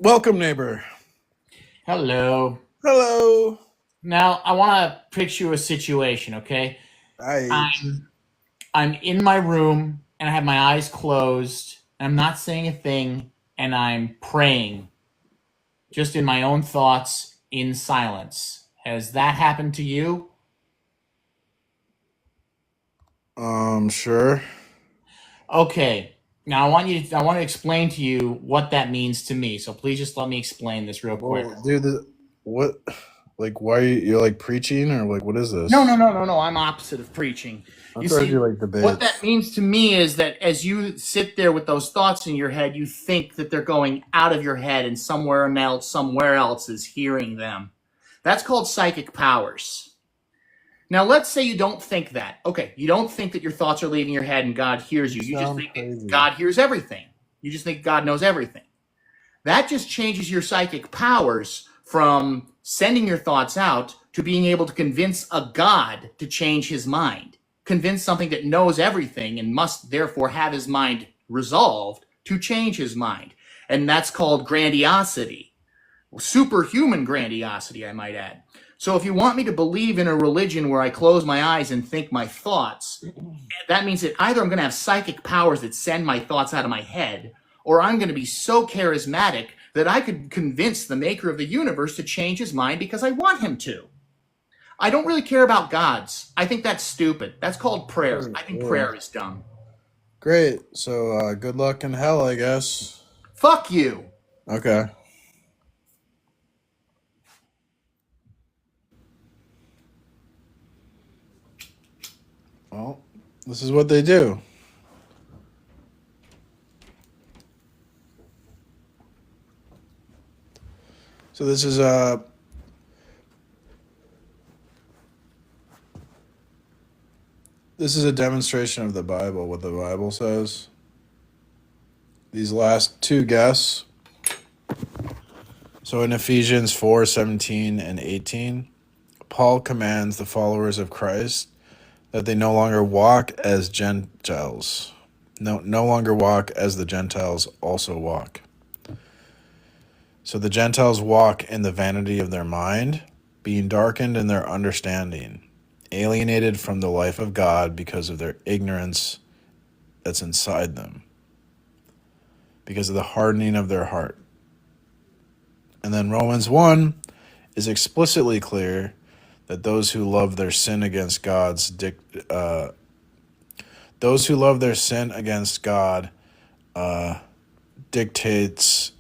Welcome, neighbor. Hello. Hello. Now, I want to picture a situation, okay? Hi. I'm I'm in my room and I have my eyes closed and I'm not saying a thing and I'm praying just in my own thoughts in silence. Has that happened to you? Sure. Okay. Now I want to explain to you what that means to me. So please just let me explain this real quick. Well, dude, what? Like, why you're like preaching or like what is No, no, this? no, no, no. I'm opposite of preaching. I You thought see, you like what that debates. means to me is that as you sit there with those thoughts in your head, you think that they're going out of your head and somewhere else is hearing them. That's called psychic powers. Now, let's say you don't think that. Okay, you don't think that your thoughts are leaving your head and God hears you. You You just sound think that crazy. God hears everything. You just think God knows everything. That just changes your psychic powers from sending your thoughts out to being able to convince a God to change his mind. Convince something that knows everything and must therefore have his mind resolved to change his mind. And that's called grandiosity. Superhuman grandiosity, I might add. So if you want me to believe in a religion where I close my eyes and think my thoughts, that means that either I'm going to have psychic powers that send my thoughts out of my head, or I'm going to be so charismatic that I could convince the maker of the universe to change his mind because I want him to. I don't really care about gods. I think that's stupid. That's called prayer. Great. I think Yeah. prayer is dumb. Great. So, good luck in hell, I guess. Fuck you. Okay. Well, this is what they do. So this is a demonstration of the Bible, what the Bible says. These last two guests. So in Ephesians 4:17 and 18, Paul commands the followers of Christ that they no longer walk as Gentiles. No longer walk as the Gentiles also walk. So the Gentiles walk in the vanity of their mind, being darkened in their understanding, alienated from the life of God because of their ignorance that's inside them, because of the hardening of their heart. And then Romans 1 is explicitly clear that those who love their sin against God dictates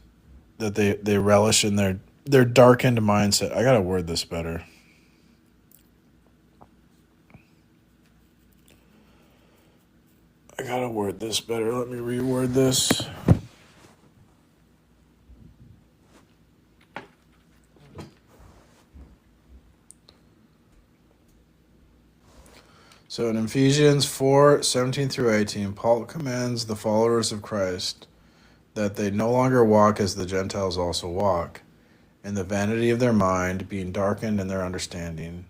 that they relish in their darkened mindset. I gotta word this better. Let me reword this. So in Ephesians 4:17 through 18, Paul commands the followers of Christ that they no longer walk as the Gentiles also walk, in the vanity of their mind, being darkened in their understanding,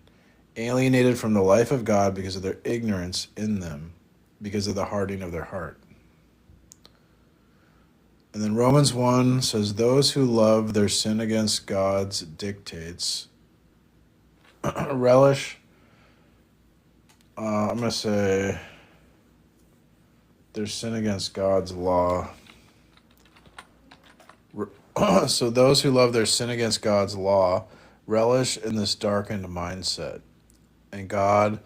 alienated from the life of God because of their ignorance in them, because of the hardening of their heart. And then Romans 1 says, those who love their sin against God's dictates relish, I'm going to say, their sin against God's law. So those who love their sin against God's law relish in this darkened mindset. And God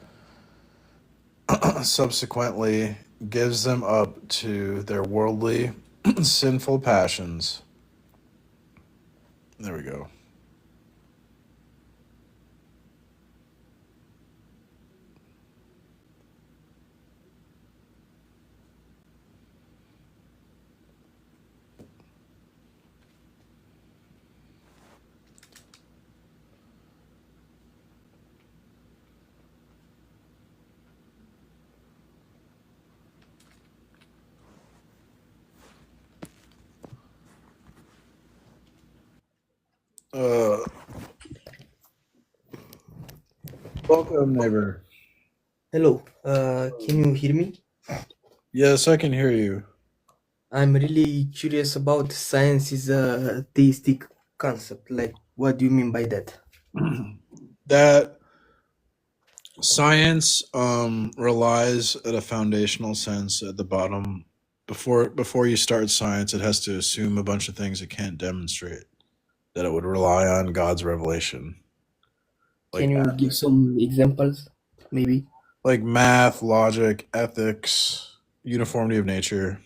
subsequently gives them up to their worldly, sinful passions. There we go. Uh, Welcome, neighbor. Hello, can you hear me? Yes, I can hear you. I'm really curious about science is a theistic concept. Like, what do you mean by that? That science relies at a foundational sense at the bottom. Before you start science, it has to assume a bunch of things it can't demonstrate. That it would rely on God's revelation, Can like you give some examples, maybe? math, logic, ethics, uniformity of nature,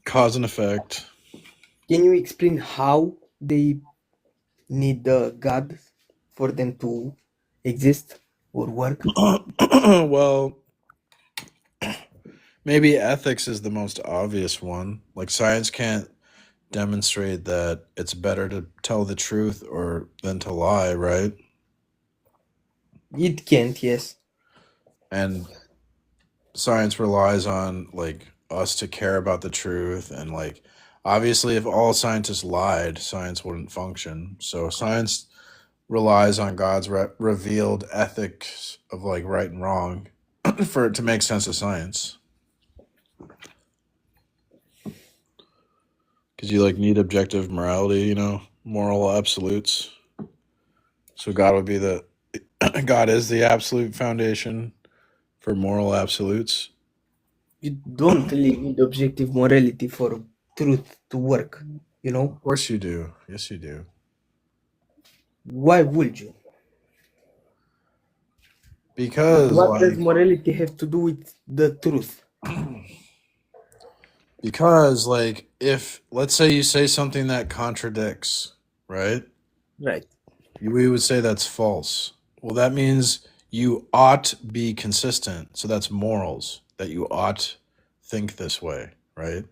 cause and effect. Can you explain how they need the God for them to exist or work? Well, maybe ethics is the most obvious one. Like science can't demonstrate that it's better to tell the truth or than to lie, right? It can't, yes. And science relies on like us to care about the truth and like obviously if all scientists lied, science wouldn't function. So science relies on God's revealed ethics of like right and wrong for it to make sense of science. Because you like need objective morality, moral absolutes. So God would be God is the absolute foundation for moral absolutes. You don't really need objective morality for truth to work, you know? Of course you do. Yes, you do. Why would you? Because What does morality have to do with the truth? Because like if let's say you say something that contradicts, right? Right. We would say that's false. Well, that means you ought be consistent. So that's morals, that you ought think this way, right?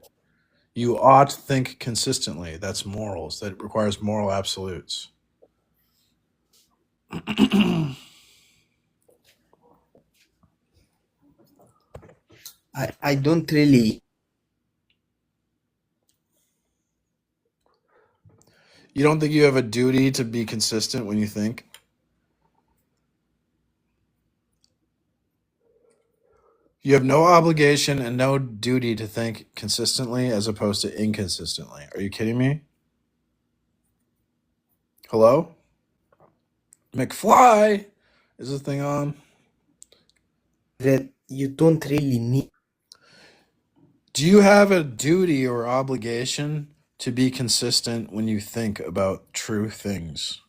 You ought think consistently. That's morals. That requires moral absolutes. I don't really. You don't think you have a duty to be consistent when you think? You have no obligation and no duty to think consistently as opposed to inconsistently. Are you kidding me? Hello? McFly? Is this thing on? That you don't really need. Do you have a duty or obligation to be consistent when you think about true things?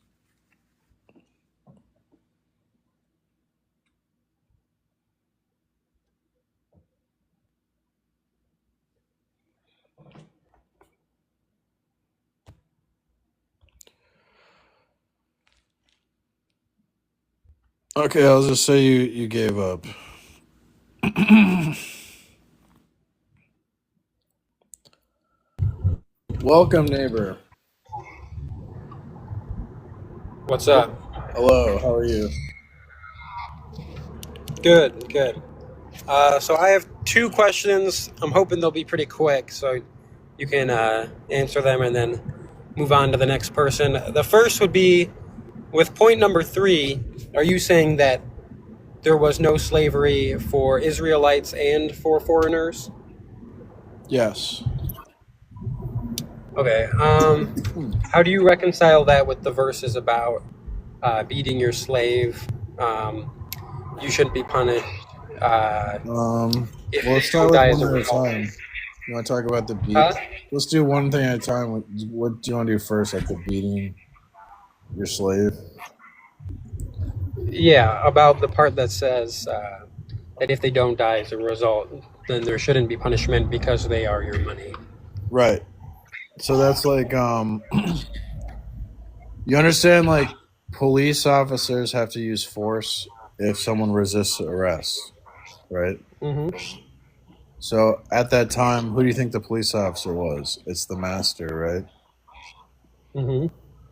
Okay, I'll just say you gave up. Welcome, neighbor. What's up? Hello, how are you? Good, good. So I have two questions. I'm hoping they'll be pretty quick so you can answer them and then move on to the next person. The first would be, with point number 3, are you saying that there was no slavery for Israelites and for foreigners? Yes. Okay. How do you reconcile that with the verses about beating your slave? You shouldn't be punished. If Let's you start with die one as a at a result. time. You want to talk about the beat? Huh? Let's do one thing at a time. What do you want to do first, like the beating your slave? Yeah, about the part that says that if they don't die as a result, then there shouldn't be punishment because they are your money. Right. So that's like you understand like police officers have to use force if someone resists arrest, right? Mm-hmm. So at that time, who do you think the police officer was? It's the master, right? Mm-hmm.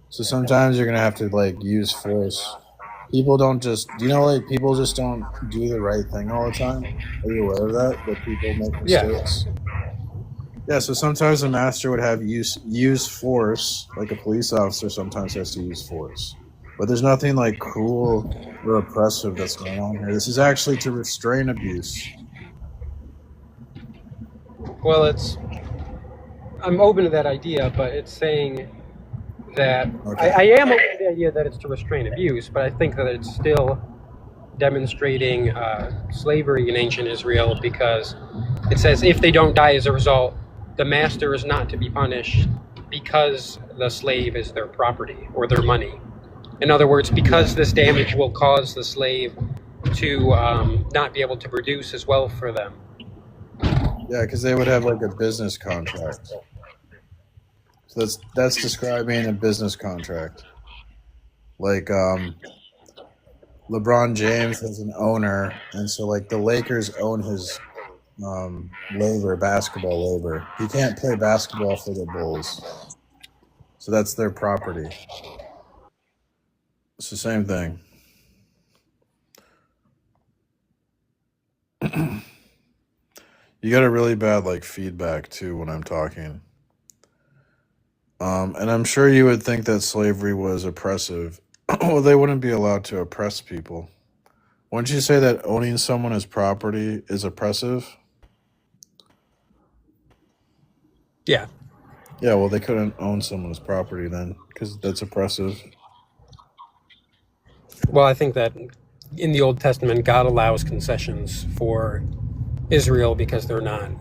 So sometimes you're gonna have to like use force. People don't just, like people just don't do the right thing all the time. Are you aware of that? That people make mistakes. Yeah. So sometimes the master would have use force, like a police officer sometimes has to use force. But there's nothing like cruel or oppressive that's going on here. This is actually to restrain abuse. Well, I'm open to that idea, but it's saying that Okay. I am open to the idea that it's to restrain abuse, but I think that it's still demonstrating slavery in ancient Israel, because it says if they don't die as a result, the master is not to be punished because the slave is their property or their money. In other words, because this damage will cause the slave to not be able to produce as well for them. Yeah, because they would have like a business contract. So that's describing a business contract. Like LeBron James has an owner, and so like the Lakers own his basketball labor. He can't play basketball for the Bulls, so that's their property. It's the same thing. You got a really bad like feedback too when I'm talking. And I'm sure you would think that slavery was oppressive. Well, they wouldn't be allowed to oppress people. Wouldn't you say that owning someone as property is oppressive? Yeah. Yeah, well, they couldn't own someone as property then, because that's oppressive. Well, I think that in the Old Testament, God allows concessions for Israel because they're not.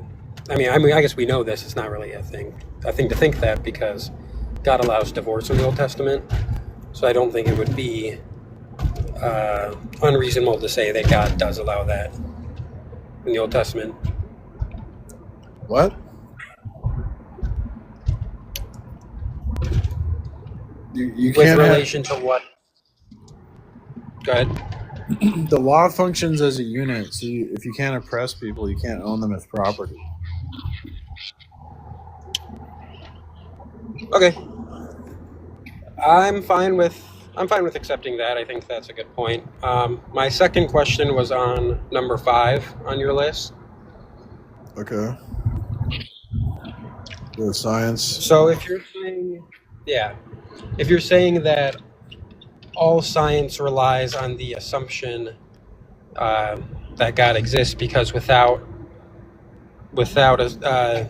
I mean, I guess we know this. It's not really a thing to think that, because God allows divorce in the Old Testament. So I don't think it would be unreasonable to say that God does allow that in the Old Testament. What? You With can't relation to what? Go ahead. the law functions as a unit, so if you can't oppress people, you can't own them as property. Okay. I'm fine with accepting that. I think that's a good point. My second question was on number 5 on your list. Okay. The science. So if you're saying that all science relies on the assumption that God exists, because without that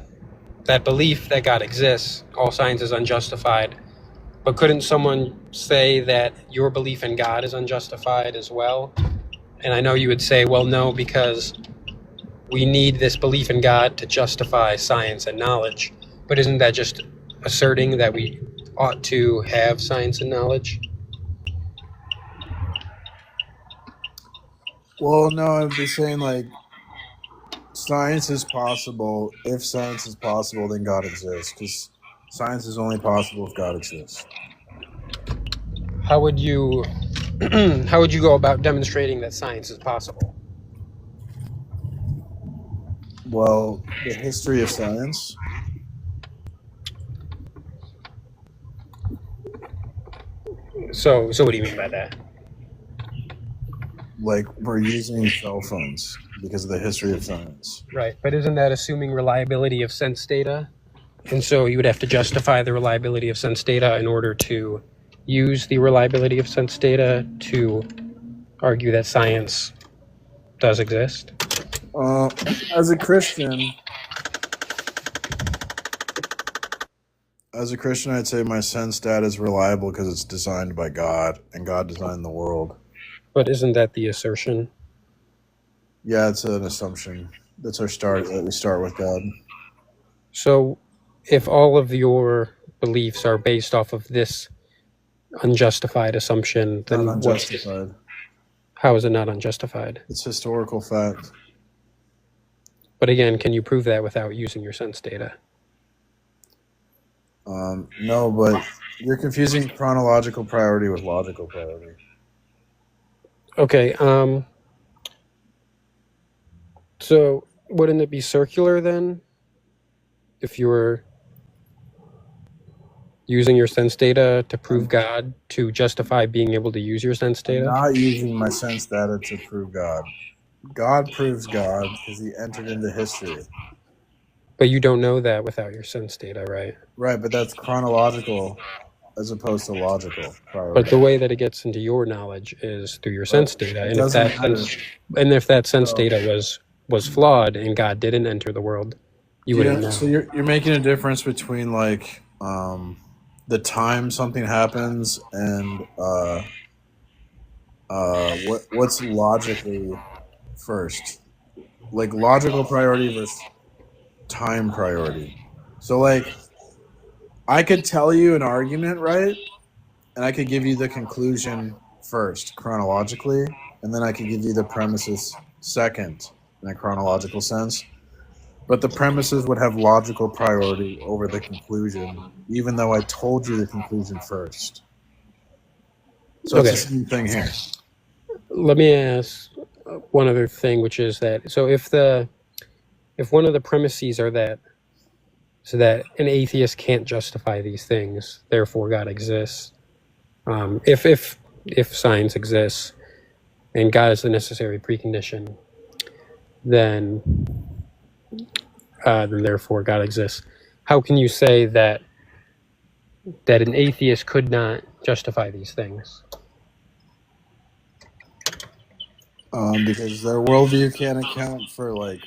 belief that God exists, all science is unjustified. But couldn't someone say that your belief in God is unjustified as well? And I know you would say, well, no, because we need this belief in God to justify science and knowledge. But isn't that just asserting that we ought to have science and knowledge? Well, no, I'd be saying like science is possible. If science is possible, then God exists, because science is only possible if God exists. How would you go about demonstrating that science is possible? Well, the history of science. So what do you mean by that? Like, we're using cell phones because of the history of science. Right, but isn't that assuming reliability of sense data? And so you would have to justify the reliability of sense data in order to use the reliability of sense data to argue that science does exist? As a Christian, I'd say my sense data is reliable because it's designed by God, and God designed the world. But isn't that the assertion? Yeah, it's an assumption. That's our start. That we start with God. So if all of your beliefs are based off of this unjustified assumption, then Not unjustified. How is it not unjustified? It's historical fact. But again, can you prove that without using your sense data? No, but you're confusing chronological priority with logical priority. Okay, so wouldn't it be circular then? If you were using your sense data to prove God, to justify being able to use your sense data? I'm not using my sense data to prove God. God proves God because he entered into history. But you don't know that without your sense data, right? Right, but that's chronological as opposed to logical priority. But the way that it gets into your knowledge is through your sense data. It And if doesn't matter. that sense data was flawed and God didn't enter the world, You wouldn't Yeah, so know. you're making a difference between like the time something happens and what's logically first, like logical priority versus time priority. So like I could tell you an argument, right? And I could give you the conclusion first chronologically, and then I could give you the premises second in a chronological sense. But the premises would have logical priority over the conclusion, even though I told you the conclusion first. So it's the Okay, same thing here. let me ask one other thing, which is that so if one of the premises are that so that an atheist can't justify these things, therefore God exists. If science exists and God is the necessary precondition, then therefore God exists. How can you say that an atheist could not justify these things? Because their worldview can't account for like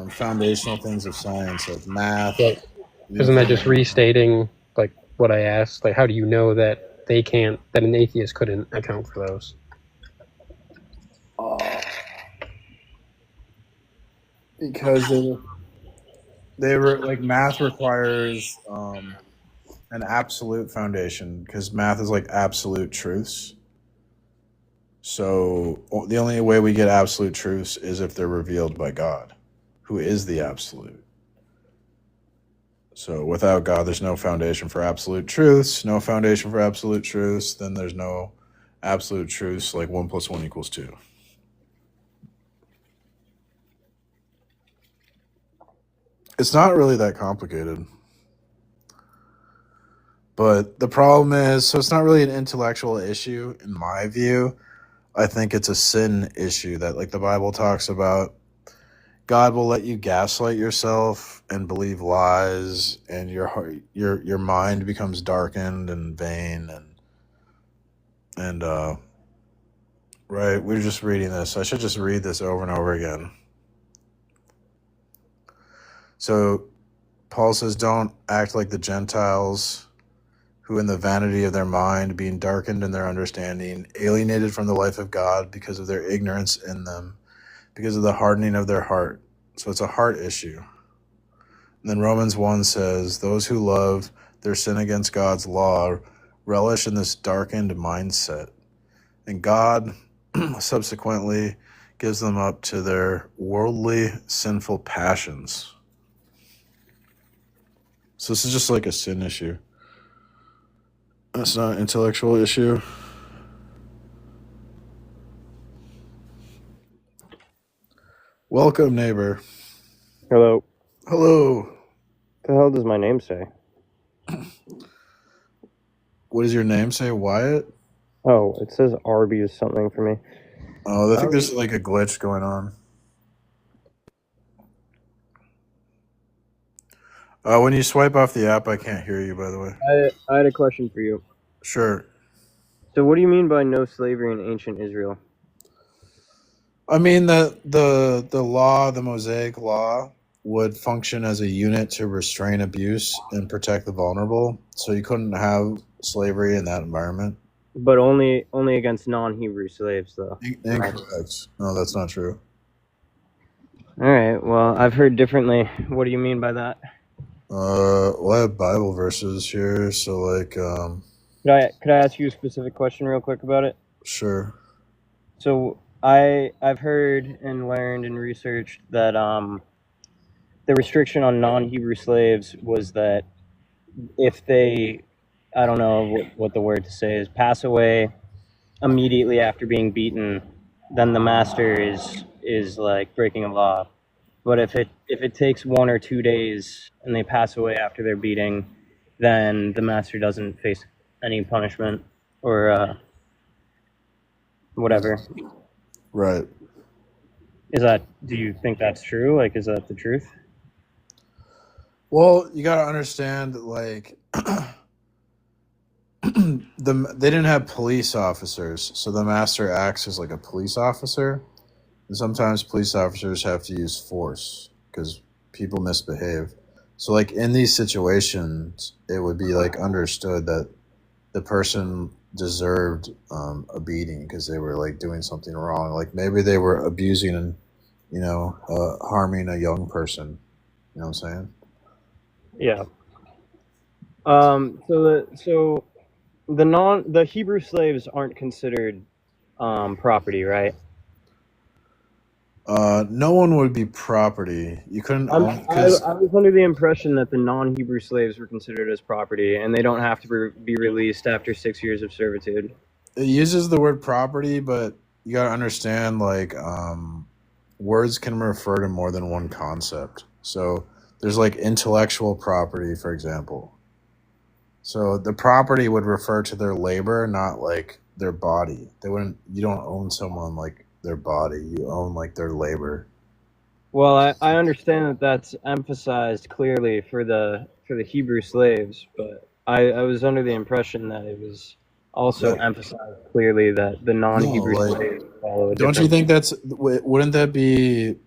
foundational things of science, like math, But isn't that uniform. just restating like what I asked? Like, how do you know that that an atheist couldn't account for those? Because they were like math requires an absolute foundation because math is like absolute truths. So the only way we get absolute truths is if they're revealed by God, who is the absolute. So without God, there's no foundation for absolute truths. No foundation for absolute truths. Then there's no absolute truths like 1 + 1 = 2. It's not really that complicated. But the problem is, so it's not really an intellectual issue in my view. I think it's a sin issue that like the Bible talks about. God will let you gaslight yourself and believe lies, and your mind becomes darkened and vain and right. We're just reading this. I should just read this over and over again. So Paul says, "Don't act like the Gentiles, who in the vanity of their mind, being darkened in their understanding, alienated from the life of God because of their ignorance in them, because of the hardening of their heart." So it's a heart issue. And then Romans 1 says, "Those who love their sin against God's law relish in this darkened mindset. And God subsequently gives them up to their worldly, sinful passions." So this is just like a sin issue. It's not an intellectual issue. Welcome, neighbor. Hello. Hello. The hell does my name say? What does your name say, Wyatt? Oh, it says Arby's something for me. Oh, I think there's like a glitch going on. When you swipe off the app, I can't hear you, by the way. I had a question for you. Sure. So what do you mean by no slavery in ancient Israel? I mean, the law, the Mosaic law, would function as a unit to restrain abuse and protect the vulnerable. So you couldn't have slavery in that environment. But only against non-Hebrew slaves, though. Incorrect. No, that's not true. All right. Well, I've heard differently. What do you mean by that? Well, I have Bible verses here, so like, Could I ask you a specific question real quick about it? sure. So I've heard and learned and researched that the restriction on non-Hebrew slaves was that if they, I don't know what the word to say is, pass away immediately after being beaten, then the master is like breaking a law. But if it takes 1 or 2 days and they pass away after their beating, then the master doesn't face any punishment or whatever. Right. Do you think that's true? Like, is that the truth? Well, you got to understand, like, they didn't have police officers, so the master acts as like a police officer. And sometimes police officers have to use force because people misbehave. So like in these situations, it would be like understood that the person deserved a beating because they were like doing something wrong. Like maybe they were abusing and harming a young person. You know what I'm saying? Yeah. So the Hebrew slaves aren't considered property, right? No one would be property. You couldn't own because I was under the impression that the non-Hebrew slaves were considered as property, and they don't have to be released after 6 years of servitude. it uses the word property, but you gotta understand like words can refer to more than one concept. So there's like intellectual property, for example. So the property would refer to their labor, not like their body. They wouldn't. You don't own someone like their body. You own like their labor. Well, I understand that that's emphasized clearly for the Hebrew slaves, but I was under the impression that it was also Like, emphasized clearly that the no, non-Hebrew like, slaves follow a don't you different. think wouldn't that be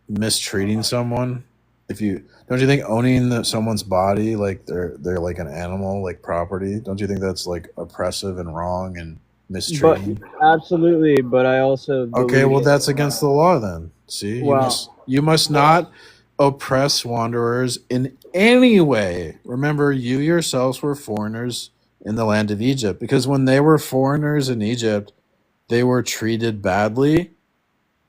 mistreating someone? If you don't you think owning someone's body like they're like an animal, like property? Don't you think that's like oppressive and wrong and But mistreating? absolutely, but I also Okay, believe. well that's against the law then. See, Well, you must not oppress wanderers in any way. Remember, you yourselves were foreigners in the land of Egypt, because when they were foreigners in Egypt, they were treated badly.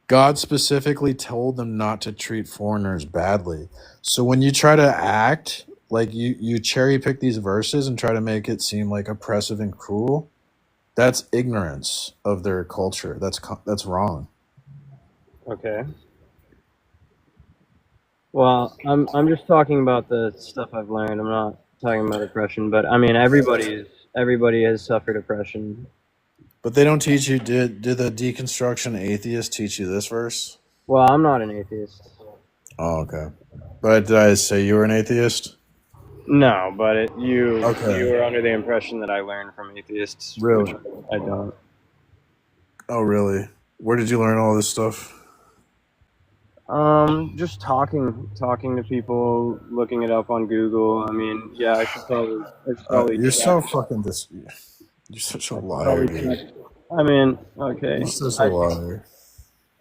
God specifically told them not to treat foreigners badly. So when you try to act like you cherry pick these verses and try to make it seem like oppressive and cruel, that's ignorance of their culture. That's wrong. okay. Well, I'm just talking about the stuff I've learned. I'm not talking about oppression, but I mean everybody has suffered oppression. But they don't teach you. Did the deconstruction atheist teach you this verse? Well, I'm not an atheist. Oh, okay. But did I say you were an atheist? No, but you Okay. were under the impression that I learned from atheists, which Really? I don't. Oh, really? Where did you learn all this stuff? Just talking to people, looking it up on Google. I mean, yeah, I should probably You're check. so fucking dis. You're such a I should liar, probably dude. check. I mean, okay. You're such a I liar.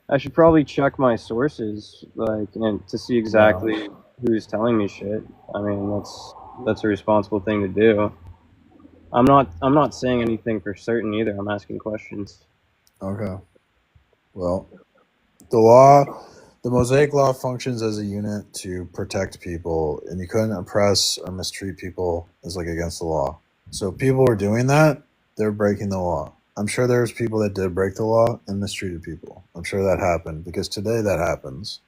I should probably check my sources, like, and to see No. exactly who's telling me shit. I mean, that's a responsible thing to do. I'm not saying anything for certain either. I'm asking questions. Okay. Well, the law, the Mosaic law functions as a unit to protect people, and you couldn't oppress or mistreat people as like against the law. So if people were doing that, they're breaking the law. I'm sure there's people that did break the law and mistreated people. I'm sure that happened because today that happens.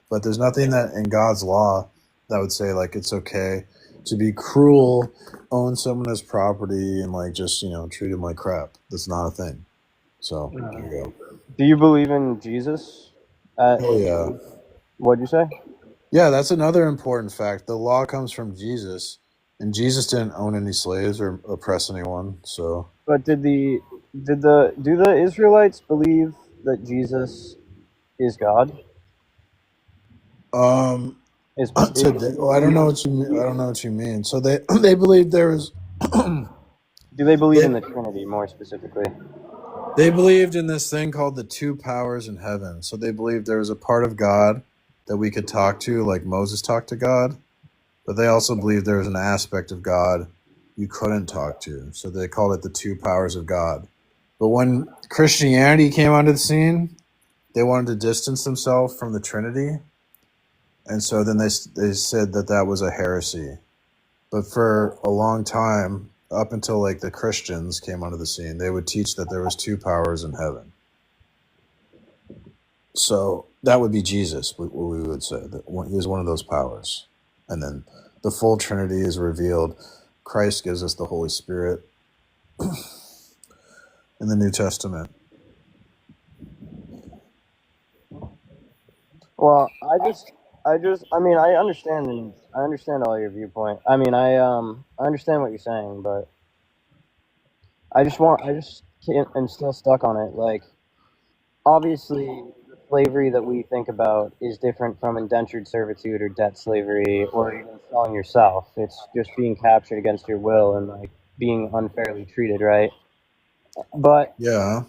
But there's nothing that in God's law that would say like it's okay to be cruel, own someone as property, and like just treat them like crap. That's not a thing. So there you go. Do you believe in Jesus? Oh yeah. What'd you say? Yeah, that's another important fact. The law comes from Jesus, and Jesus didn't own any slaves or oppress anyone. So, But do the Israelites believe that Jesus is God? um, today, well, I don't know what you mean. I don't know what you mean. So they they believe there was Do they believe they in the Trinity more specifically? they believed in this thing called the two powers in heaven. So they believed there was a part of God that we could talk to, like Moses talked to God, but they also believed there was an aspect of God you couldn't talk to. So they called it the two powers of God. But when Christianity came onto the scene, they wanted to distance themselves from the Trinity, and so then they said that that was a heresy. But for a long time, up until like the Christians came onto the scene, they would teach that there was two powers in heaven. So that would be Jesus, what we would say that he is one of those powers, and then the full Trinity is revealed. Christ gives us the Holy Spirit in the New Testament. Well, I mean, I understand all your viewpoint. I mean, I understand what you're saying, but I just can't, I'm still stuck on it. Like, obviously, the slavery that we think about is different from indentured servitude or debt slavery or even selling yourself. It's just being captured against your will and like being unfairly treated, right? But Yeah.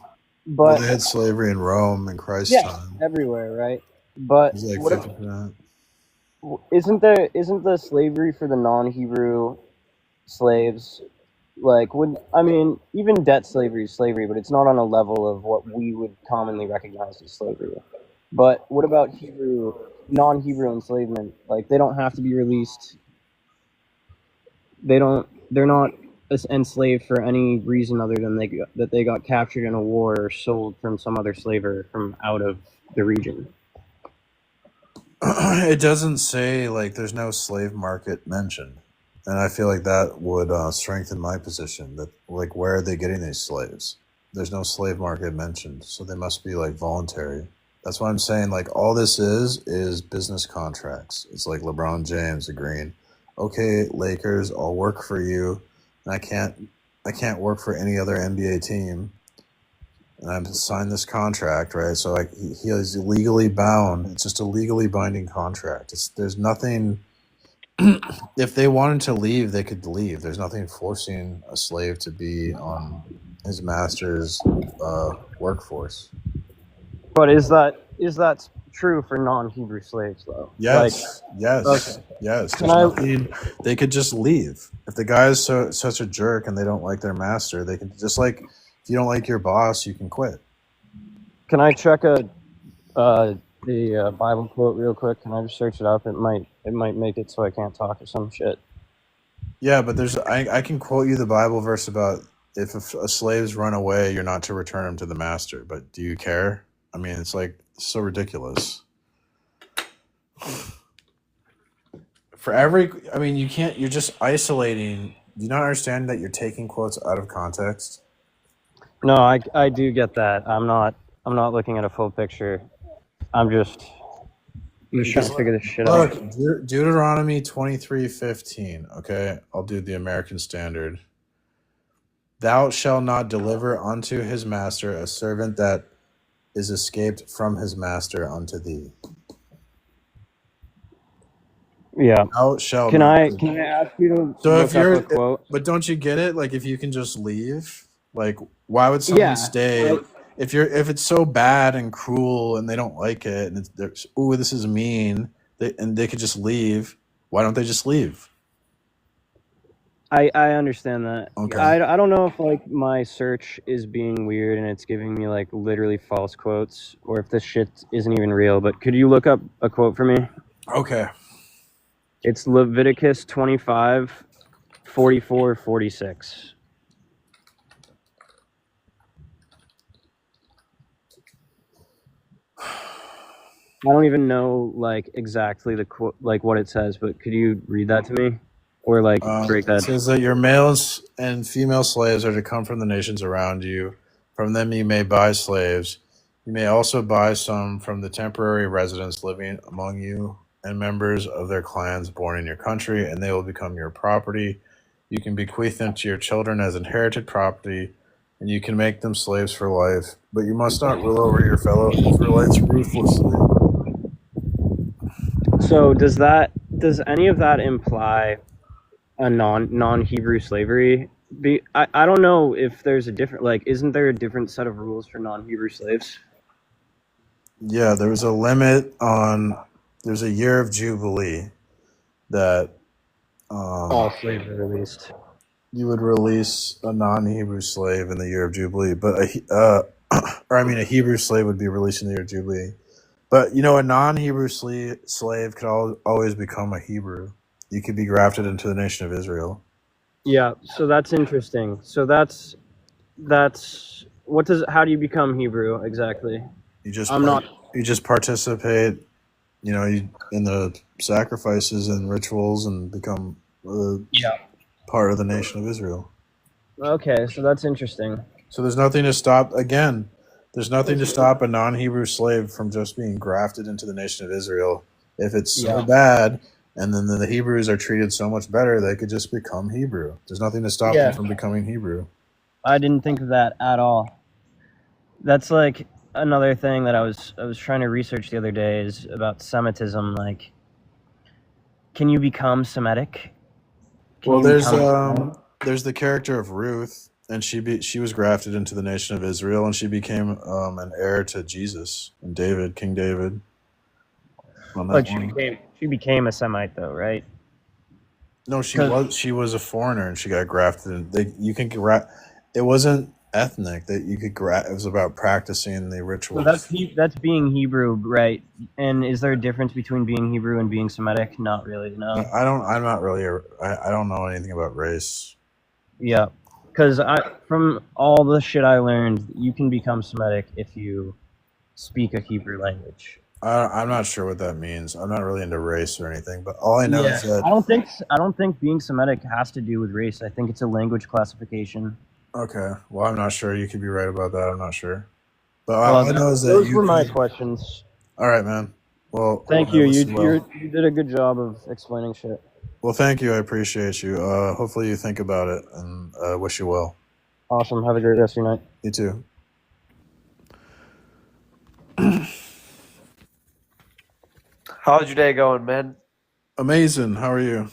Well, but they had slavery in Rome in Christ's yeah, time. everywhere, right? But It was like what 50%. isn't the slavery for the non-Hebrew slaves like would I mean even debt slavery is slavery, but it's not on a level of what we would commonly recognize as slavery. But what about non-Hebrew enslavement? Like they don't have to be released. They're not enslaved for any reason other than that they got captured in a war or sold from some other slaver from out of the region. It doesn't say, like, there's no slave market mentioned. And I feel like that would strengthen my position that, like, where are they getting these slaves? There's no slave market mentioned, so they must be, like, voluntary. That's why I'm saying, like, all this is business contracts. It's like LeBron James agreeing, okay, Lakers, I'll work for you, and I can't work for any other NBA team, and I'm signed this contract, right? So like he is legally bound. It's just a legally binding contract. There's nothing. If they wanted to leave, they could leave. There's nothing forcing a slave to be on his master's workforce. But is that true for non-Hebrew slaves though? Yes, yes, okay. yes. There's nothing. They could just leave. If the guy is such a jerk and they don't like their master, they can just like if you don't like your boss, you can quit. Can I check the Bible quote real quick? Can I just search it up? It might make it so I can't talk or some shit. Yeah, but I can quote you the Bible verse about if a slave's run away, you're not to return him to the master. But do you care? I mean, it's like so ridiculous. I mean, you can't. You're just isolating. Do you not understand that you're taking quotes out of context? No, I do get that. I'm not looking at a full picture. I'm just trying to figure this shit out. Deuteronomy 23:15. Okay, I'll do the American Standard. Thou shalt not deliver unto his master a servant that is escaped from his master unto thee. Yeah. Thou shalt Can not. I ask you to look up a quote? But don't you get it? Like if you can just leave, like why would someone stay? If it's so bad and cruel and they don't like it and this is mean, and they could just leave. Why don't they just leave? I understand that. Okay. I don't know if like my search is being weird and it's giving me like literally false quotes or if this shit isn't even real, but could you look up a quote for me? Okay. It's Leviticus 25, 44, 46. I don't even know like exactly the quote, like what it says, but could you read that to me? Or like break that. It says that your males and female slaves are to come from the nations around you. From them you may buy slaves. You may also buy some from the temporary residents living among you and members of their clans born in your country, and they will become your property. You can bequeath them to your children as inherited property, and you can make them slaves for life. But you must not rule over your fellow Israelites ruthlessly. So does any of that imply a non-Hebrew slavery? I don't know if there's a different, like, isn't there a different set of rules for non-Hebrew slaves? Yeah, there was a limit on, there's a year of Jubilee that all slaves are released. You would release a non-Hebrew slave in the year of Jubilee, but a Hebrew slave would be released in the year of Jubilee. But, a non-Hebrew slave could always become a Hebrew. You could be grafted into the nation of Israel. Yeah, so that's interesting. So that's how do you become Hebrew exactly? You just participate, in the sacrifices and rituals and become part of the nation of Israel. Okay, so that's interesting. So there's nothing to stop, again, there's nothing to stop a non-Hebrew slave from just being grafted into the nation of Israel. If it's so bad, and then the Hebrews are treated so much better, they could just become Hebrew. There's nothing to stop them from becoming Hebrew. I didn't think of that at all. That's like, another thing that I was trying to research the other day is about Semitism. Like, can you become Semitic? Can Well, you become? there's the character of Ruth, and she was grafted into the nation of Israel, and she became an heir to Jesus and David, King David. On that But one. she became a Semite though, right? No, Because she was a foreigner, and she got grafted. It wasn't ethnic that you could graft. It was about practicing the so that's rituals. that's being Hebrew, right? And is there a difference between being Hebrew and being Semitic? Not really, no. I don't. I'm not really. I don't know anything about race. Yeah, because from all the shit I learned, you can become Semitic if you speak a Hebrew language. I'm not sure what that means. I'm not really into race or anything. But all I know Yeah, is that I don't think being Semitic has to do with race. I think it's a language classification. okay. Well, I'm not sure. You could be right about that. I'm not sure. But Well, all I know is that those you were my can. questions. All right, man. Well, Thank I you. wish you well. You did a good job of explaining shit. Well, thank you. I appreciate you. Hopefully you think about it, and wish you well. Awesome. Have a great rest of your night. You too. How's your day going, man? Amazing. How are you?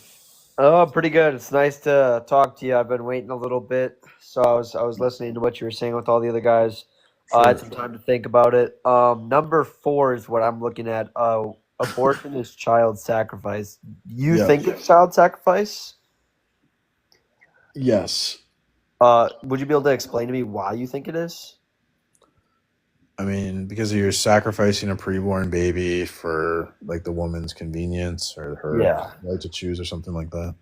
Oh, pretty good. It's nice to talk to you. I've been waiting a little bit, so I was listening to what you were saying with all the other guys. I had Sure. some time to think about it. Number 4 is what I'm looking at. Abortion is child sacrifice. You Yeah. think it's child sacrifice? Yes. Would you be able to explain to me why you think it is? I mean, because you're sacrificing a preborn baby for like the woman's convenience or her Yeah. right to choose or something like that.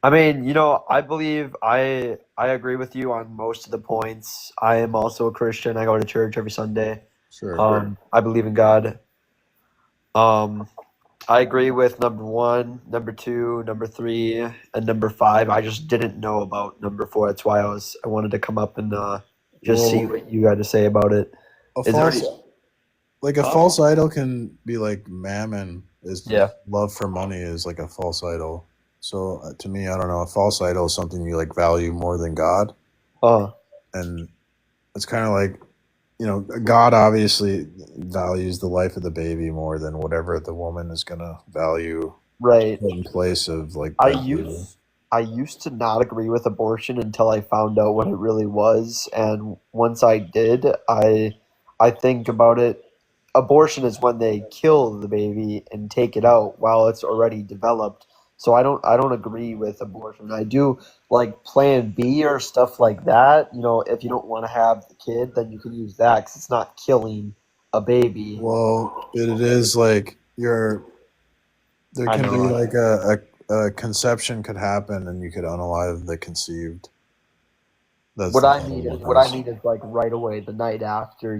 I mean, I believe I agree with you on most of the points. I am also a Christian. I go to church every Sunday. Sure. I believe in God. I agree with number 1, number 2, number 3, and number 5. I just didn't know about number 4. That's why I wanted to come up and just see Well, what you had to say about it. a Is there false any? like a Huh? false idol can be like mammon is Yeah. love for money is like a false idol. So to me, I don't know. A false idol is something you like value more than God, and it's kind of like God obviously values the life of the baby more than whatever the woman is gonna value Right. in place of like I that baby. used to not agree with abortion until I found out what it really was, and once I did, I think about it. Abortion is when they kill the baby and take it out while it's already developed. So I don't agree with abortion. I do like Plan B or stuff like that. If you don't want to have the kid, then you can use that because it's not killing a baby. Well, it is like there I can be know. like a conception could happen and you could unalive the conceived. That's What the I bottom need is line. like right away, the night after.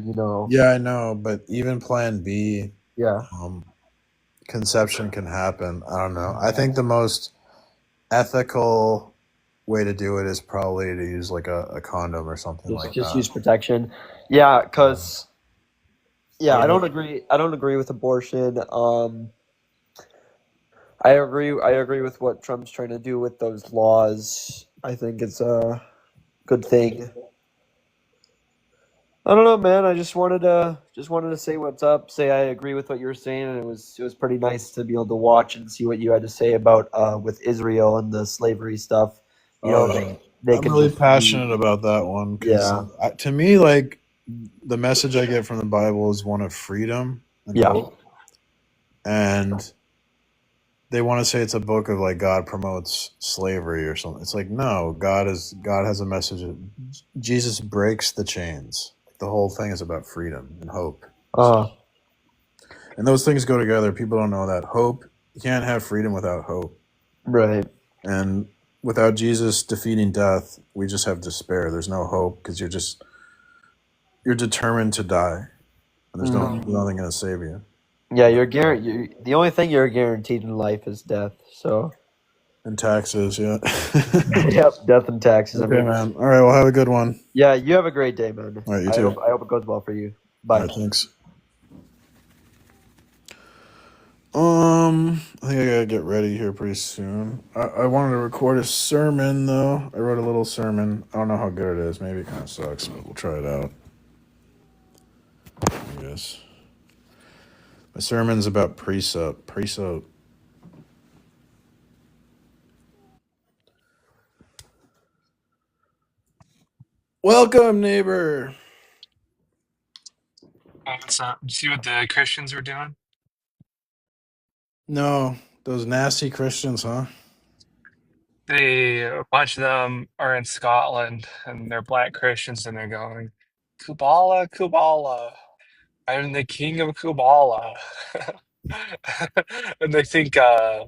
Yeah, I know, but even Plan B, Yeah. conception can happen. I don't know. I think the most ethical way to do it is probably to use like a condom or something like Just that. use protection. Yeah, because I I don't don't agree. I don't agree with abortion. I agree with what Trump's trying to do with those laws. I think it's a good thing. I don't know, man. I just wanted to say what's up. Say I agree with what you were saying, and it was pretty nice to be able to watch and see what you had to say about with Israel and the slavery stuff. They I'm could really just be. passionate about that one because Yeah. to me, like the message I get from the Bible is one of freedom and Yeah. hope, and they want to say it's a book of like God promotes slavery or something. It's like no, God has a message. Jesus breaks the chains. The whole thing is about freedom and hope, and those things go together. People don't know that hope. You can't have freedom without hope, Right. and without Jesus defeating death, we just have despair. There's no hope because you're determined to die, and there's nothing going to save you. Yeah, the only thing you're guaranteed in life is death. So, And taxes, yeah. yep, death and taxes. Okay, man. All right, well, have a good one. Yeah, you have a great day, man. All right, you too. I hope it goes well for you. All Bye. right, thanks. I think I gotta get ready here pretty soon. I wanted to record a sermon though. I wrote a little sermon. I don't know how good it is. Maybe it kind of sucks, but we'll try it out. guess. My sermon's about precept. Precept. Welcome, neighbor. What's up? Did you see what the Christians were doing? No, those nasty Christians, huh? A bunch of them are in Scotland and they're black Christians and they're going, Kubala, Kubala, I'm the king of Kubala. And they think, I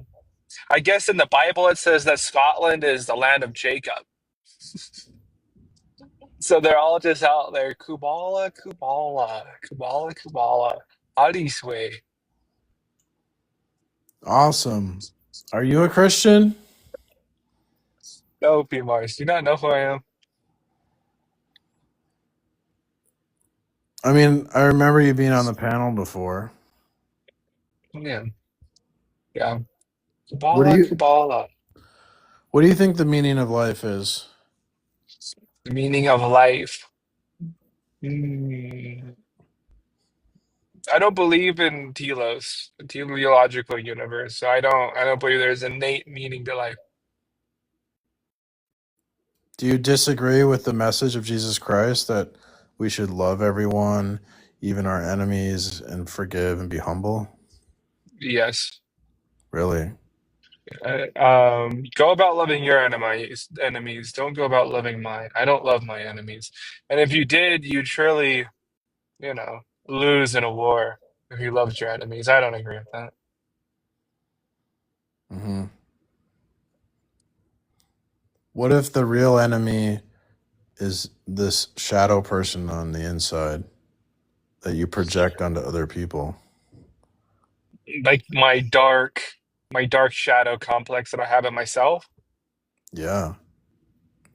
guess in the Bible it says that Scotland is the land of Jacob. So they're all just out there, Kubala, Kubala, Kubala, Kubala, Adiswe. Awesome. Are you a Christian? No, P. Mars, do you not know who I am? I mean, I remember you being on the panel before. Yeah. Yeah. What do Kubala, you Kubala. What do you think the meaning of life is? The meaning of life. Hmm. I don't believe in telos, a teleological universe. So I don't believe there's innate meaning to life. Do you disagree with the message of Jesus Christ that we should love everyone, even our enemies, and forgive and be humble? Yes. Really? Go about loving your enemies. Don't go about loving mine. I don't love my enemies. And if you did, you'd surely, you know, lose in a war if you loved your enemies. I don't agree with that. Mm-hmm. What if the real enemy is this shadow person on the inside that you project onto other people? Like my dark shadow complex that I have in myself. Yeah.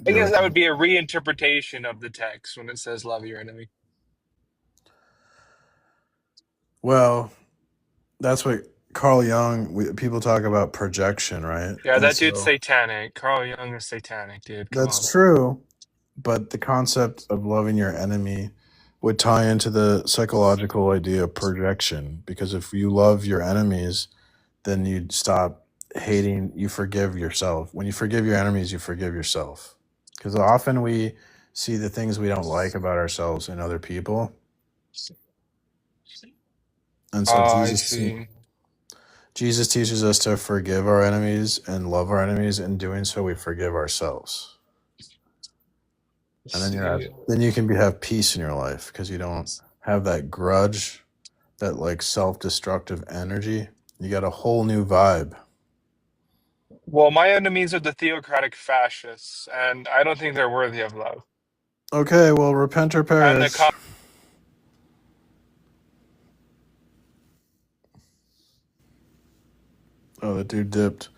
I Do you guess ever that would think? be a reinterpretation of the text when it says love your enemy. Well, that's what Carl Jung. People talk about projection, right? Yeah, And that dude's so satanic. Carl Jung is satanic, dude. Come on. that's true, but the concept of loving your enemy would tie into the psychological idea of projection. Because if you love your enemies, then you'd stop hating. You forgive yourself. When you forgive your enemies, you forgive yourself. Because often we see the things we don't like about ourselves in other people, and so Oh, I see. Jesus teaches us to forgive our enemies and love our enemies. In doing so, we forgive ourselves, I and then see. then you can have peace in your life because you don't have that grudge, that like self-destructive energy. You got a whole new vibe. Well, my enemies are the theocratic fascists, and I don't think they're worthy of love. Okay, well, repent or And the perish. Oh, the dude dipped.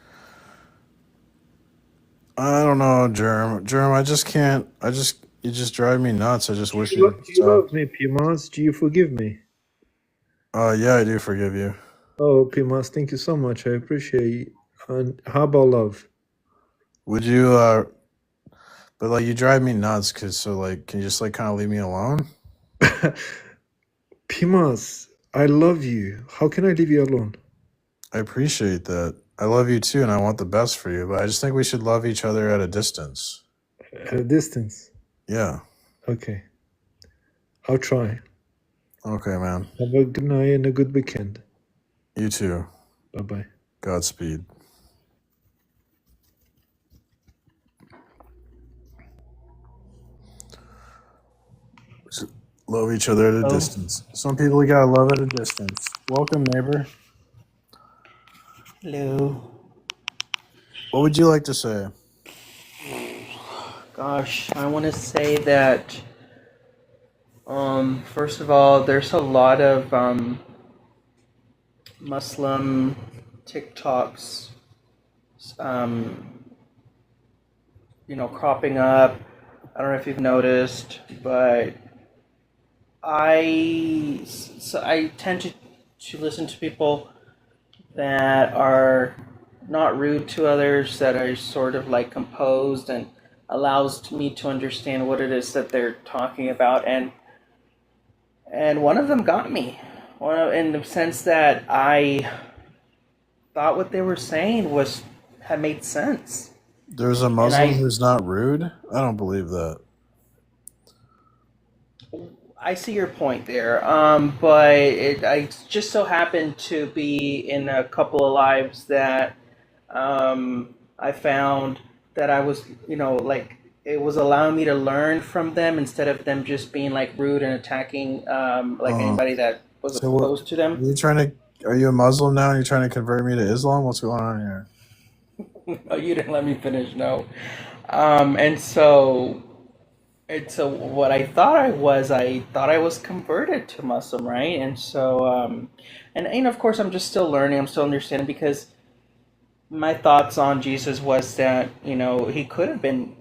I don't know, Germ. Germ, I just can't. You just drive me nuts. I just wish you Do would you stop. love me, Pimas? Do you forgive me? Yeah, I do forgive you. Oh, Pimas, thank you so much. I appreciate it. And how about love? Would you, but like, you drive me nuts, can you just like kind of leave me alone? Pimas, I love you. How can I leave you alone? I appreciate that. I love you too, and I want the best for you, but I just think we should love each other at a distance. At a distance. Yeah. Okay. I'll try. Okay, man. Have a good night and a good weekend. You too. Bye-bye. Godspeed. Love each other at a distance. Some people you gotta love at a distance. Welcome, neighbor. Hello. What would you like to say? Gosh, I want to say that, first of all, there's a lot of Muslim TikToks, cropping up. I don't know if you've noticed, but I tend to listen to people that are not rude to others, that are sort of like composed and allows me to understand what it is that they're talking about, and one of them got me. In the sense that I thought what they were saying had made sense, There's a and Muslim who's not rude? I don't believe that. I see your point there, but I just so happened to be in a couple of lives that I found that I was, like it was allowing me to learn from them instead of them just being like rude and attacking like Uh, anybody that was so what, opposed to them. are you a Muslim now and you're trying to convert me to Islam? What's going on here? Oh, you didn't let me finish, no. And so what I thought I was converted to Muslim, right? And so and of course I'm just still learning, I'm still understanding, because my thoughts on Jesus was that, he could have been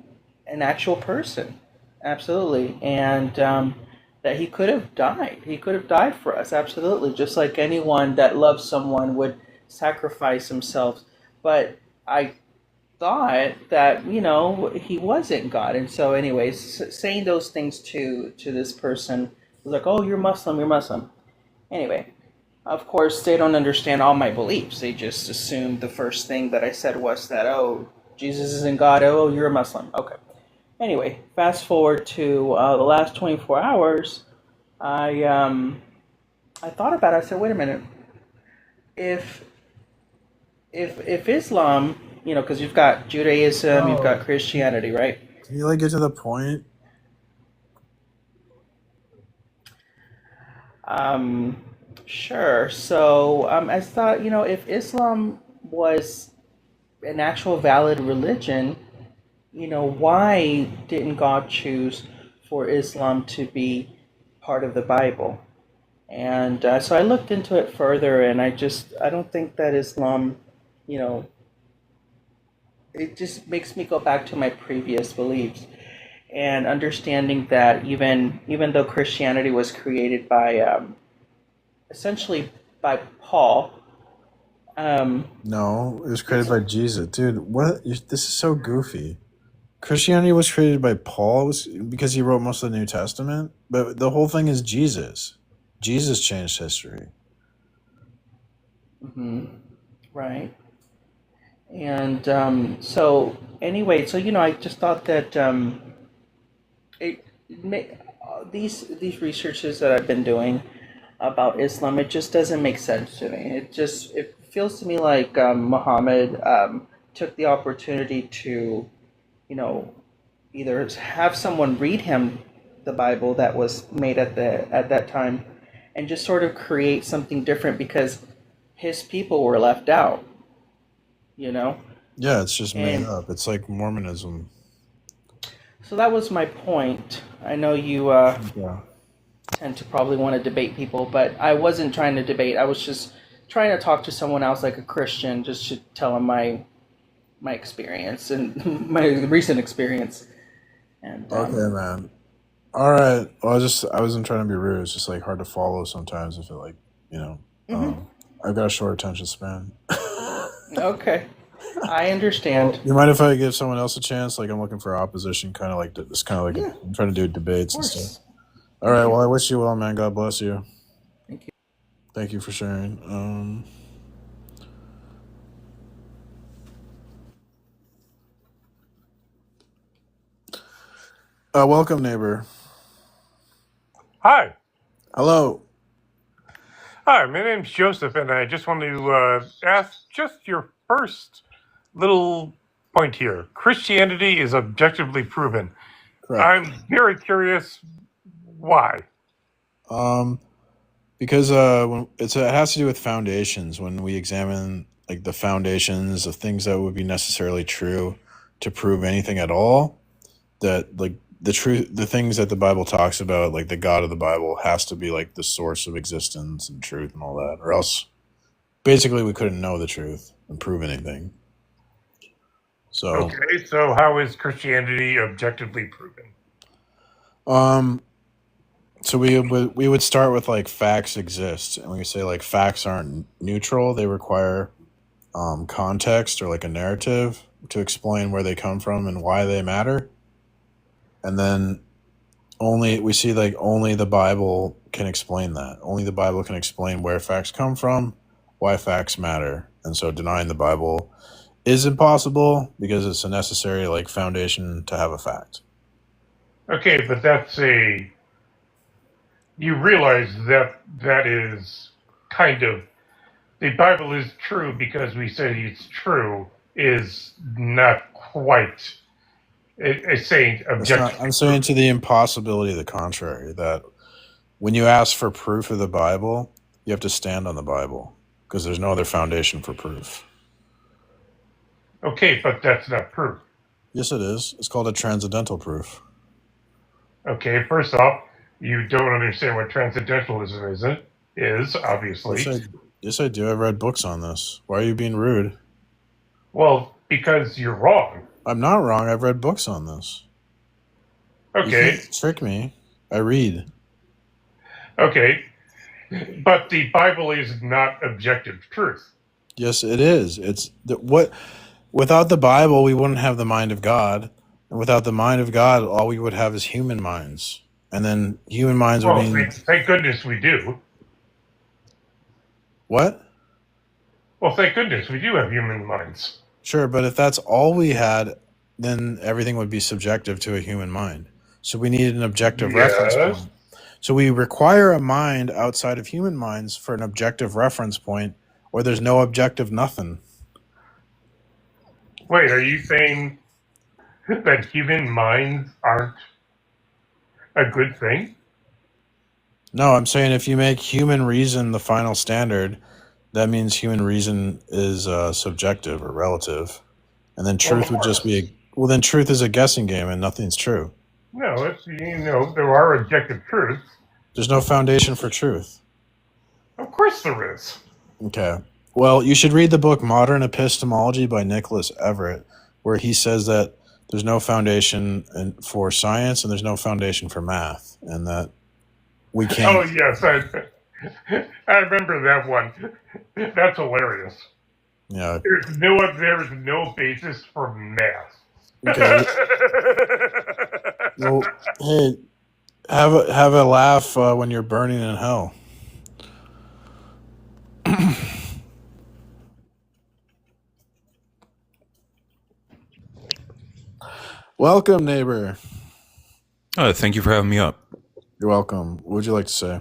an actual person, absolutely, and that he could have died. He could have died for us, absolutely, just like anyone that loves someone would sacrifice himself. But I thought that he wasn't God, and so, anyways, saying those things to this person was like, "Oh, you're Muslim, you're Muslim." Anyway, of course, they don't understand all my beliefs. They just assumed the first thing that I said was that, oh, Jesus isn't God. Oh, you're a Muslim. Okay. Anyway, fast forward to the last 24 hours. I thought about it. I said, wait a minute. If Islam, because you've got Judaism, you've got Christianity, right? Can you get to the point? Sure. So I thought, if Islam was an actual valid religion, why didn't God choose for Islam to be part of the Bible? And so I looked into it further, and I don't think that Islam, you know, it just makes me go back to my previous beliefs and understanding that even though Christianity was created by essentially by Paul. No, it was created by Jesus. Dude, what? This is so goofy. Christianity was created by Paul because he wrote most of the New Testament, but the whole thing is Jesus. Jesus changed history. Right. And so anyway, so I just thought that it these researches that I've been doing about Islam, it just doesn't make sense to me. It feels to me like Muhammad took the opportunity to, either have someone read him the Bible that was made at that time, and just sort of create something different because his people were left out. Yeah, it's just made And up. It's like Mormonism. so that was my point. I know you Yeah. tend to probably want to debate people, but I wasn't trying to debate. I was just trying to talk to someone else, like a Christian, just to tell them my experience and my recent experience. And Okay, man. All right. Well, I wasn't trying to be rude. It's just hard to follow sometimes. I feel I've got a short attention span. okay, I understand. You mind if I give someone else a chance? I'm looking for opposition, kind of Yeah, I'm trying to do debates of and stuff. course. All Thank right. you. Well, I wish you well, man. God bless you. Thank you. Thank you for sharing. Welcome, neighbor. Hi. Hello. Hi, my name's Joseph, and I just wanted to ask just your first little point here. Christianity is objectively proven. Correct. I'm very curious why. Because when it has to do with foundations. When we examine the foundations of things that would be necessarily true to prove anything at all, that the things that the Bible talks about, the God of the Bible, has to be the source of existence and truth and all that, or else basically we couldn't know the truth and prove anything. So Okay, so how is Christianity objectively proven? so we would start with facts exist, and we say facts aren't neutral. They require context or a narrative to explain where they come from and why they matter. And then we see like only the Bible can explain that. Only the Bible can explain where facts come from, why facts matter. And so denying the Bible is impossible because it's a necessary like foundation to have a fact. Okay, but you realize that is kind of, the Bible is true because we say it's true is not quite saying objective. I'm saying to the impossibility of the contrary, that when you ask for proof of the Bible, you have to stand on the Bible because there's no other foundation for proof. Okay, but that's not proof. Yes, it is. It's called a transcendental proof. Okay, first off, you don't understand what transcendentalism is obviously. Yes, I do. I've read books on this. Why are you being rude? Well, because you're wrong. I'm not wrong. I've read books on this. Okay. You can't trick me. I read. Okay. But the Bible is not objective truth. Yes, it is. Without the Bible, we wouldn't have the mind of God. And without the mind of God, all we would have is human minds. And then human minds would be... Thank goodness we do. What? Well, thank goodness we do have human minds. Sure, but if that's all we had, then everything would be subjective to a human mind. So we need an objective reference point. So we require a mind outside of human minds for an objective reference point, or there's no objective nothing. Wait, are you saying that human minds aren't a good thing? No, I'm saying if you make human reason the final standard, that means human reason is subjective or relative. And then truth would just be... then truth is a guessing game and nothing's true. No, there are objective truths. There's no foundation for truth. Of course there is. Okay. Well, you should read the book Modern Epistemology by Nicholas Everett, where he says that there's no foundation for science and there's no foundation for math, and that we can't... Oh, yes. I remember that one. That's hilarious. Yeah. There's no basis for math. Okay. Well, hey, have a laugh when you're burning in hell. Welcome, neighbor. Thank you for having me up. You're welcome. What would you like to say?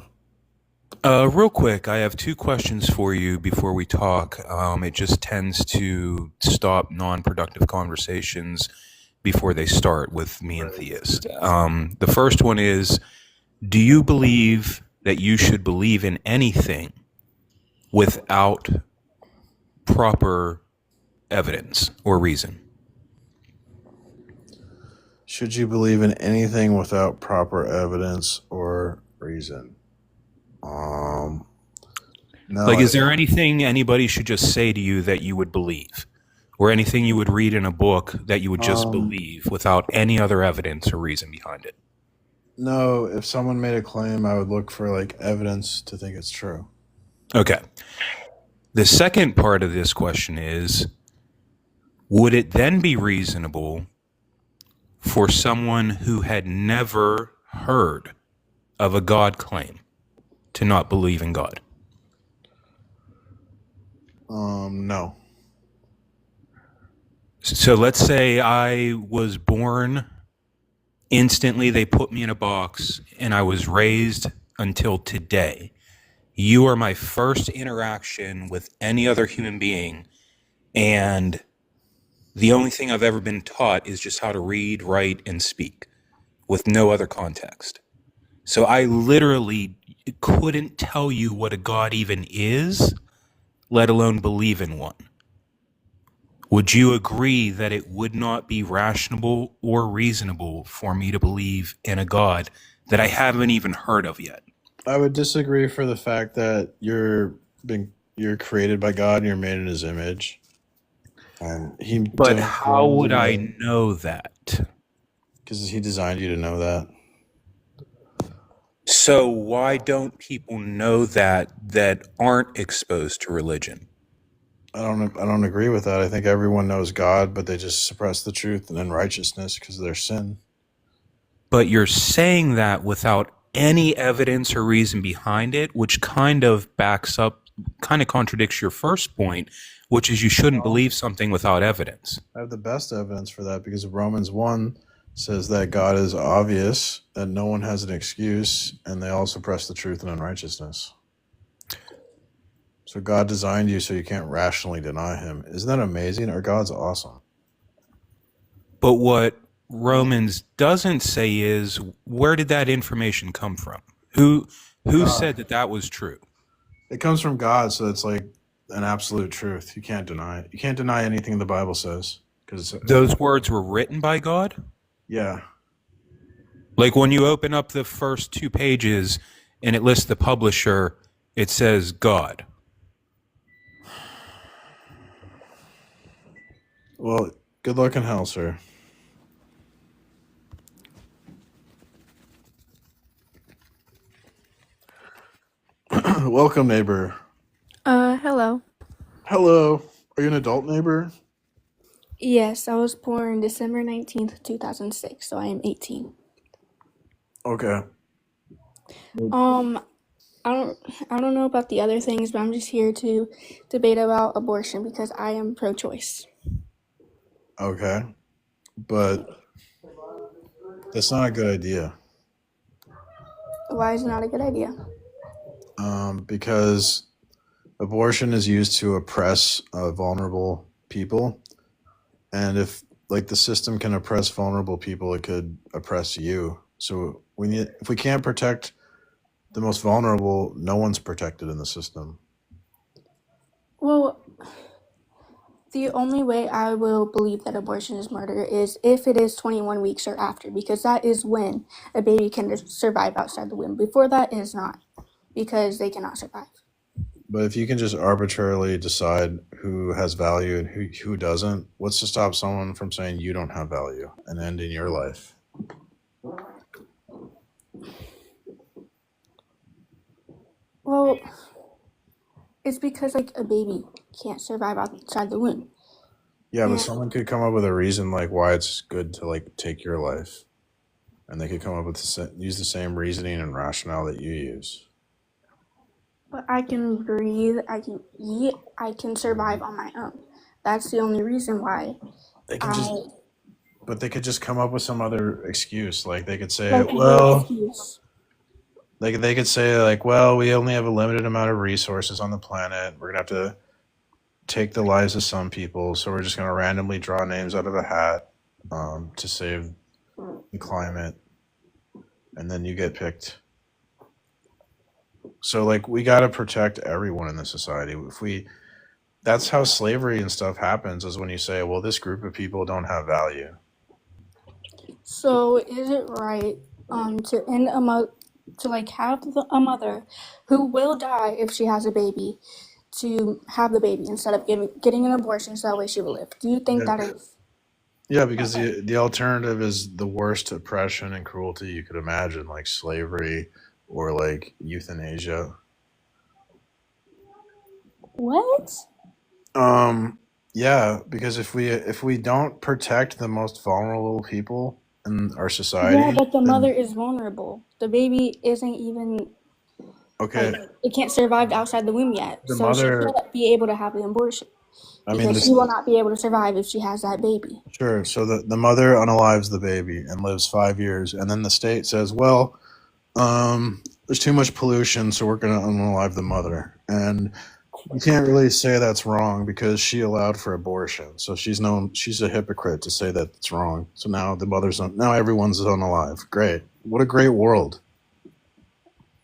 Real quick, I have two questions for you before we talk. It just tends to stop non-productive conversations before they start with me and Theist. The first one is, do you believe that you should believe in anything without proper evidence or reason? Should you believe in anything without proper evidence or reason? No. Like, is there anything anybody should just say to you that you would believe? Or anything you would read in a book that you would just believe without any other evidence or reason behind it? No, if someone made a claim, I would look for like evidence to think it's true. Okay. The second part of this question is, would it then be reasonable for someone who had never heard of a God claim to not believe in God? No. So let's say I was born, instantly they put me in a box, and I was raised until today. You are my first interaction with any other human being, and the only thing I've ever been taught is just how to read, write, and speak with no other context. So I literally couldn't tell you what a God even is, let alone believe in one. Would you agree that it would not be rational or reasonable for me to believe in a God that I haven't even heard of yet? I would disagree for the fact that you're created by God and you're made in His image. And But how would I know that? Because He designed you to know that. So why don't people know that aren't exposed to religion? I don't agree with that. I think everyone knows God, but they just suppress the truth and unrighteousness because of their sin. but you're saying that without any evidence or reason behind it, which kind of contradicts your first point, which is you shouldn't believe something without evidence. I have the best evidence for that because Romans 1 says that God is obvious, that no one has an excuse, and they all suppress the truth and unrighteousness. So God designed you so you can't rationally deny him. Isn't that amazing? Our God's awesome. But what Romans doesn't say is, where did that information come from? Who said that was true? It comes from God, so it's like an absolute truth. You can't deny it. You can't deny anything the Bible says. Those words were written by God? Yeah. Like when you open up the first 2 pages and it lists the publisher, it says God. Well, good luck in hell, sir. Welcome, neighbor. Hello. Hello. Are you an adult neighbor? Yes, I was born December 19th, 2006, so I am 18. Okay. I don't know about the other things, but I'm just here to debate about abortion because I am pro-choice. Okay. But that's not a good idea. Why is it not a good idea? Because abortion is used to oppress vulnerable people. And if the system can oppress vulnerable people, it could oppress you. So if we can't protect the most vulnerable, no one's protected in the system. Well, the only way I will believe that abortion is murder is if it is 21 weeks or after, because that is when a baby can survive outside the womb. Before that, it is not, because they cannot survive. But if you can just arbitrarily decide who has value and who doesn't, what's to stop someone from saying you don't have value and ending your life? Well, it's because a baby can't survive outside the womb. Yeah, but someone could come up with a reason why it's good to take your life, and they could come up with use the same reasoning and rationale that you use. But I can breathe, I can eat, I can survive on my own. That's the only reason why. But they could just come up with some other excuse. They could say, they could say we only have a limited amount of resources on the planet. We're gonna have to take the lives of some people, so we're just gonna randomly draw names out of a hat to save the climate, and then you get picked. So we got to protect everyone in the society. That's how slavery and stuff happens, is when you say, well, this group of people don't have value. So is it right to end have a mother who will die if she has a baby to have the baby instead of getting an abortion, so that way she will live? Do you think that is? Yeah, because the alternative is the worst oppression and cruelty you could imagine, like slavery or euthanasia. What? Yeah, because if we don't protect the most vulnerable people in our society, yeah, but the mother is vulnerable. The baby isn't even it can't survive outside the womb yet, so she can't be able to have the abortion because she will not be able to survive if she has that baby. Sure. So the mother unalives the baby and lives 5 years, and then the state says, well, there's too much pollution, so we're going to unalive the mother. And you can't really say that's wrong because she allowed for abortion. So she's a hypocrite to say that it's wrong. So now now everyone's unalive. Great. What a great world.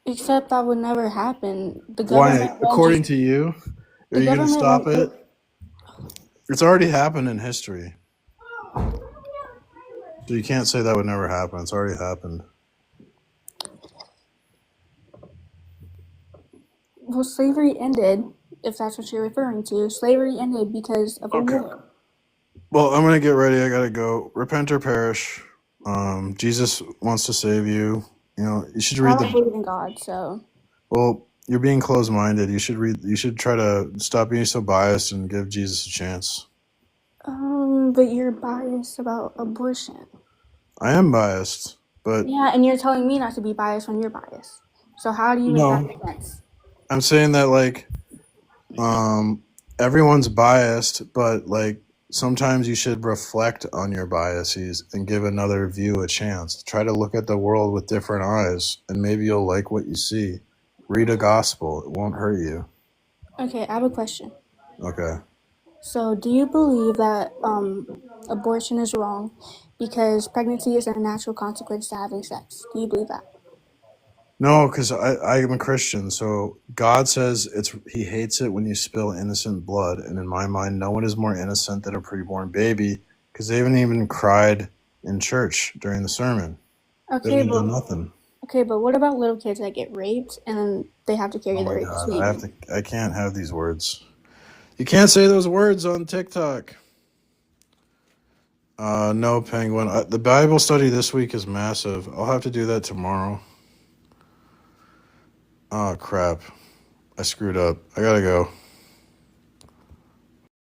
Except that would never happen. Why? According to you? Are you going to stop it? It's already happened in history. So you can't say that would never happen. It's already happened. Well, slavery ended, if that's what you're referring to. Slavery ended because of a war. Well, I'm going to get ready. I got to go. Repent or perish. Jesus wants to save you. You should read I don't believe in God, so. Well, you're being closed-minded. You should try to stop being so biased and give Jesus a chance. But you're biased about abortion. I am biased. But Yeah, and you're telling me not to be biased when you're biased. So how do you make that no, make sense? I'm saying that like everyone's biased, but like sometimes you should reflect on your biases and give another view a chance. Try to look at the world with different eyes, and maybe you'll like what you see. Read a gospel; it won't hurt you. Okay, I have a question. Okay. So, do you believe that abortion is wrong because pregnancy is a natural consequence to having sex? Do you believe that? No, because I'm a Christian, so God says He hates it when you spill innocent blood, and in my mind, no one is more innocent than a preborn baby, because they haven't even cried in church during the sermon. They Okay, haven't done but nothing. what about little kids that get raped and then they have to carry Oh the my rapist God, baby? I can't have these words. You can't say those words on TikTok. No, Penguin. The Bible study this week is massive. I'll have to do that tomorrow. Oh crap! I screwed up. I gotta go.